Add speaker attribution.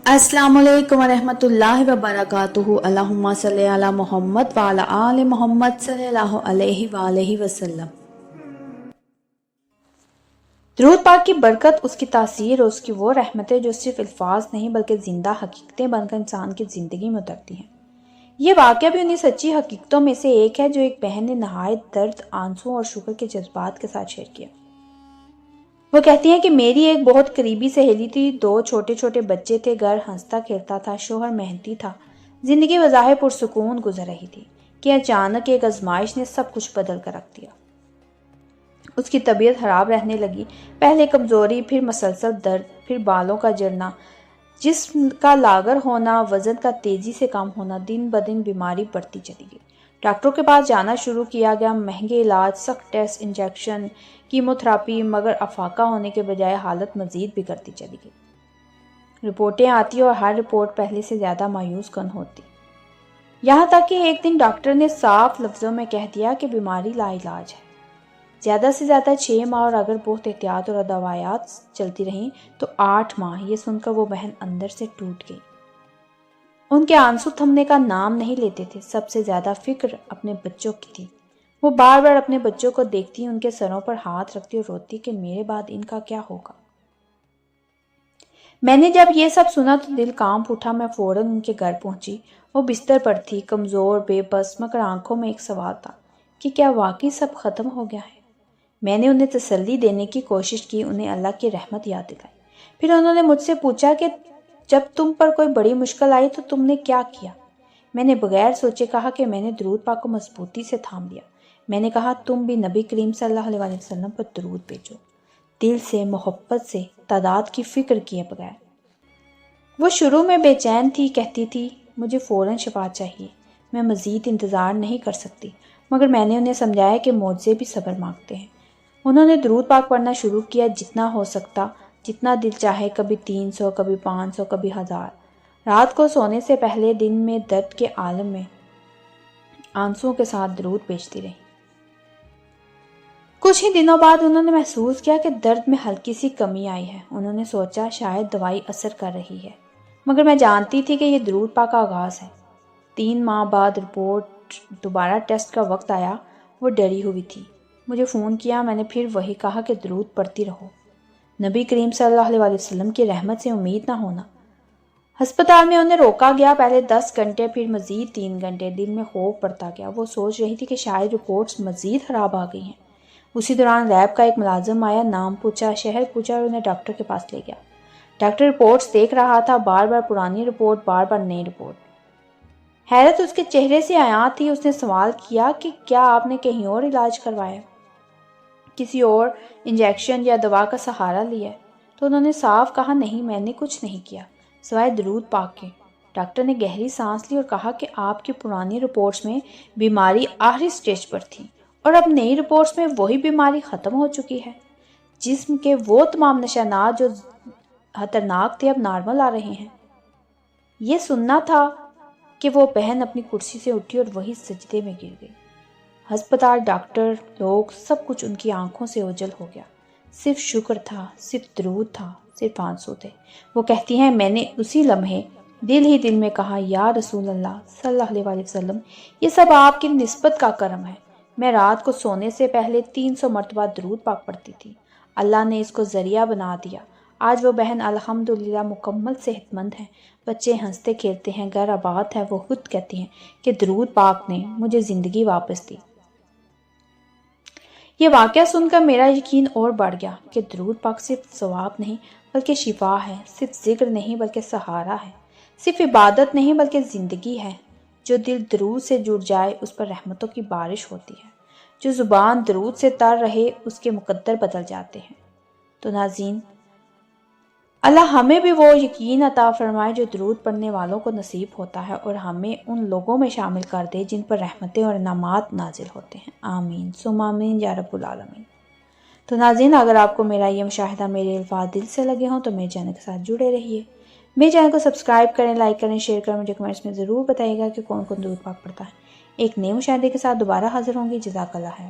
Speaker 1: السلام علیکم ورحمۃ اللہ وبرکاتہ۔ اللہم صلی علی محمد وعلی آل محمد صلی اللہ علیہ وآلہ وسلم۔ درود پاک کی برکت، اس کی تاثیر اور اس کی وہ رحمتیں جو صرف الفاظ نہیں بلکہ زندہ حقیقتیں بن کر انسان کی زندگی میں اترتی ہیں۔ یہ واقعہ بھی انہیں سچی حقیقتوں میں سے ایک ہے جو ایک بہن نے نہایت درد، آنسوں اور شکر کے جذبات کے ساتھ شیئر کیا۔ وہ کہتی ہیں کہ میری ایک بہت قریبی سہیلی تھی، 2 چھوٹے چھوٹے بچے تھے، گھر ہنستا کھیلتا تھا، شوہر محنتی تھا، زندگی بظاہر پرسکون گزر رہی تھی کہ اچانک ایک آزمائش نے سب کچھ بدل کر رکھ دیا۔ اس کی طبیعت خراب رہنے لگی، پہلے کمزوری، پھر مسلسل درد، پھر بالوں کا جھڑنا، جسم کا لاغر ہونا، وزن کا تیزی سے کم ہونا، دن بدن بیماری بڑھتی چلی گئی۔ ڈاکٹروں کے پاس جانا شروع کیا گیا، مہنگے علاج، سخت ٹیسٹ، انجیکشن، کیموتھراپی، مگر افاقہ ہونے کے بجائے حالت مزید بگڑتی چلی گئی۔ رپورٹیں آتی اور ہر رپورٹ پہلے سے زیادہ مایوس کن ہوتی، یہاں تک کہ ایک دن ڈاکٹر نے صاف لفظوں میں کہہ دیا کہ بیماری لا علاج ہے، زیادہ سے زیادہ 6 ماہ، اور اگر بہت احتیاط اور دوائیات چلتی رہیں تو 8 ماہ۔ یہ سن کر وہ بہن اندر سے ٹوٹ گئی۔ ان کے آنسو تھمنے کا نام نہیں لیتے تھے۔ سب سے زیادہ فکر اپنے بچوں کی تھی۔ وہ بار بار اپنے بچوں کو دیکھتی، ان کے سروں پر ہاتھ رکھتی اور روتی کہ میرے بعد ان کا کیا ہوگا۔ میں نے جب یہ سب سنا تو دل کانپ اٹھا۔ میں فوراً ان کے گھر پہنچی۔ وہ بستر پر تھی، کمزور، بے بس، مگر آنکھوں میں ایک سوال تھا کہ کیا واقعی سب ختم ہو گیا ہے؟ میں نے انہیں تسلی دینے کی کوشش کی، انہیں اللہ کی رحمت یاد دلائی۔ پھر انہوں نے مجھ سے پوچھا کہ جب تم پر کوئی بڑی مشکل آئی تو تم نے کیا کیا؟ میں نے بغیر سوچے کہا کہ میں نے درود پاک کو مضبوطی سے تھام لیا۔ میں نے کہا تم بھی نبی کریم صلی اللہ علیہ وسلم پر درود بھیجو، دل سے، محبت سے، تعداد کی فکر کیے بغیر۔ وہ شروع میں بے چین تھی، کہتی تھی مجھے فوراً شفا چاہیے، میں مزید انتظار نہیں کر سکتی، مگر میں نے انہیں سمجھایا کہ معجزے بھی صبر مانگتے ہیں۔ انہوں نے درود پاک پڑھنا شروع کیا، جتنا ہو سکتا، جتنا دل چاہے، کبھی 300، کبھی 500، کبھی 1000۔ رات کو سونے سے پہلے دن میں درد کے عالم میں آنسوؤں کے ساتھ درود بھیجتی رہی۔ کچھ ہی دنوں بعد انہوں نے محسوس کیا کہ درد میں ہلکی سی کمی آئی ہے۔ انہوں نے سوچا شاید دوائی اثر کر رہی ہے، مگر میں جانتی تھی کہ یہ درود پاک کا آغاز ہے۔ 3 ماہ بعد رپورٹ، دوبارہ ٹیسٹ کا وقت آیا۔ وہ ڈری ہوئی تھی، مجھے فون کیا، میں نے پھر وہی کہا کہ درود پڑھتی رہو، نبی کریم صلی اللہ علیہ وسلم کی رحمت سے امید نہ ہونا۔ ہسپتال میں انہیں روکا گیا، پہلے 10 گھنٹے، پھر مزید 3 گھنٹے۔ دل میں خوف بڑھتا گیا۔ وہ سوچ رہی تھی کہ شاید رپورٹس مزید خراب آ گئی ہیں۔ اسی دوران لیب کا ایک ملازم آیا، نام پوچھا، شہر پوچھا اور انہیں ڈاکٹر کے پاس لے گیا۔ ڈاکٹر رپورٹس دیکھ رہا تھا، بار بار پرانی رپورٹ، بار بار نئی رپورٹ۔ حیرت اس کے چہرے سے عیاں تھی۔ اس نے سوال کیا کہ کیا آپ نے کہیں اور علاج کروایا، کسی اور انجیکشن یا دوا کا سہارا لیا ہے؟ تو انہوں نے صاف کہا نہیں، میں نے کچھ نہیں کیا سوائے درود پاک کے۔ ڈاکٹر نے گہری سانس لی اور کہا کہ آپ کی پرانی رپورٹس میں بیماری آخری سٹیج پر تھی، اور اب نئی رپورٹس میں وہی بیماری ختم ہو چکی ہے۔ جسم کے وہ تمام نشانات جو خطرناک تھے اب نارمل آ رہے ہیں۔ یہ سننا تھا کہ وہ بہن اپنی کرسی سے اٹھی اور وہی سجدے میں گر گئی۔ ہسپتال، ڈاکٹر، لوگ، سب کچھ ان کی آنکھوں سے اوجھل ہو گیا۔ صرف شکر تھا، صرف درود تھا، صرف آنسو تھے۔ وہ کہتی ہیں میں نے اسی لمحے دل ہی دل میں کہا یا رسول اللہ صلی اللہ علیہ وسلم، یہ سب آپ کی نسبت کا کرم ہے۔ میں رات کو سونے سے پہلے 300 مرتبہ درود پاک پڑھتی تھی، اللہ نے اس کو ذریعہ بنا دیا۔ آج وہ بہن الحمدللہ مکمل صحت مند ہے، بچے ہنستے کھیلتے ہیں، گھر آباد ہے۔ وہ خود کہتی ہیں کہ درود پاک نے مجھے زندگی واپس دی۔ یہ واقعہ سن کر میرا یقین اور بڑھ گیا کہ درود پاک صرف ثواب نہیں بلکہ شفا ہے، صرف ذکر نہیں بلکہ سہارا ہے، صرف عبادت نہیں بلکہ زندگی ہے۔ جو دل درود سے جڑ جائے اس پر رحمتوں کی بارش ہوتی ہے، جو زبان درود سے تر رہے اس کے مقدر بدل جاتے ہیں۔ تو ناظرین، اللہ ہمیں بھی وہ یقین عطا فرمائے جو درود پڑھنے والوں کو نصیب ہوتا ہے، اور ہمیں ان لوگوں میں شامل کر دے جن پر رحمتیں اور انعامات نازل ہوتے ہیں۔ آمین ثم آمین یا رب العالمین۔ تو ناظرین، اگر آپ کو میرا یہ مشاہدہ، میرے الفاظ دل سے لگے ہوں تو میرے چینل کے ساتھ جڑے رہیے۔ میرے چینل کو سبسکرائب کریں، لائک کریں، شیئر کریں۔ مجھے کمنٹس میں ضرور بتائیے گا کہ کون کون درود پاک پڑھتا ہے۔ ایک نئے مشاہدے کے ساتھ دوبارہ حاضر ہوں گی۔ جزاک اللہ خیر۔